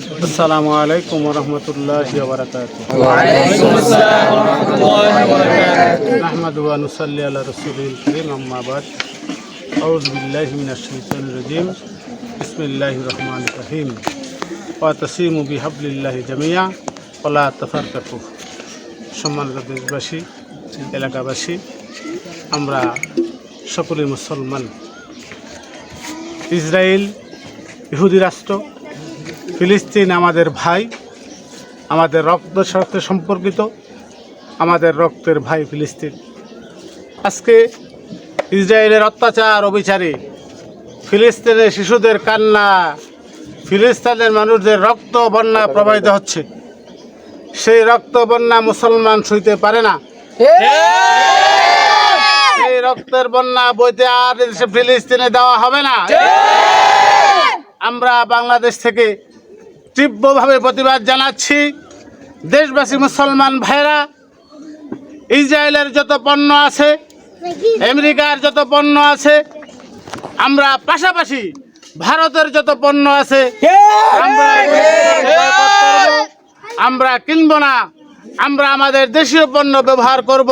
আসসালামু আলাইকুম ওয়া রাহমাতুল্লাহি ওয়া বারাকাতুহু। ওয়া আলাইকুম আসসালাম ওয়া রাহমাতুল্লাহি ওয়া বারাকাতুহু। নাহমাদুহু ওয়া নুসাল্লি আলা রাসূলিল কারীম, আম্মা বাদ। আউযু বিল্লাহি মিনাশ শাইতানির রাজীম। বিসমিল্লাহির রহমানির রহিম। ওয়াতাসিমু বিহাবলিল্লাহি জামিয়া ওয়া লা তাফাররাকু। সম্মানিত দেশবাসী, এলাকাবাসী, আমরা সকলেই মুসলমান। ইসরায়েল ইহুদি রাষ্ট্র, ফিলিস্তিন আমাদের ভাই, আমাদের রক্তের সাথে সম্পর্কিত, আমাদের রক্তের ভাই ফিলিস্তিন। আজকে ইসরায়েলের অত্যাচার অবিচারে ফিলিস্তিনের শিশুদের কান্না, ফিলিস্তিনের মানুষদের রক্ত বন্যা প্রবাহিত হচ্ছে। সেই রক্ত বন্যা মুসলমান সইতে পারে না। সেই রক্তের বন্যা বইতে আর ফিলিস্তিনে দেওয়া হবে না। আমরা বাংলাদেশ থেকে তীব্রভাবে প্রতিবাদ জানাচ্ছি। দেশবাসী মুসলমান ভাইরা, ইসরায়েলের যত পণ্য আছে, আমেরিকার যত পণ্য আছে, আমরা পাশাপাশি ভারতের যত পণ্য আছে আমরা কিনবো না। আমরা আমাদের দেশীয় পণ্য ব্যবহার করব।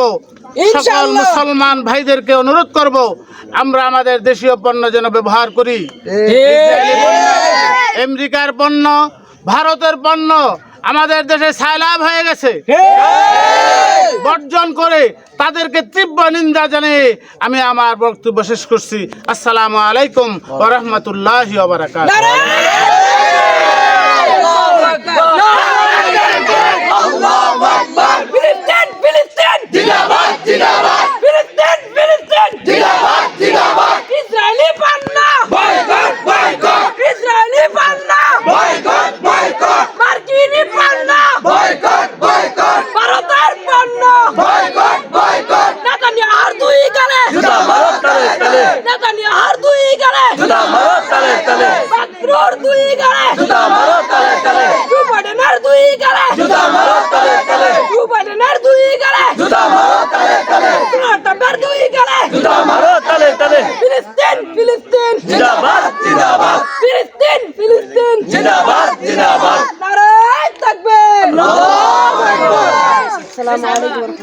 সকল মুসলমান ভাইদেরকে অনুরোধ করব, আমরা আমাদের দেশীয় পণ্য যেন ব্যবহার করি। আমেরিকার পণ্য, ভারতের পণ্য আমাদের দেশে সায়লাভ হয়ে গেছে। বর্জন করে তাদেরকে তীব্র নিন্দা জানিয়ে আমি আমার বক্তব্য শেষ করছি। আসসালামু আলাইকুম ওয়া রাহমাতুল্লাহি ওয়া বারাকাতুহু।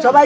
সবাই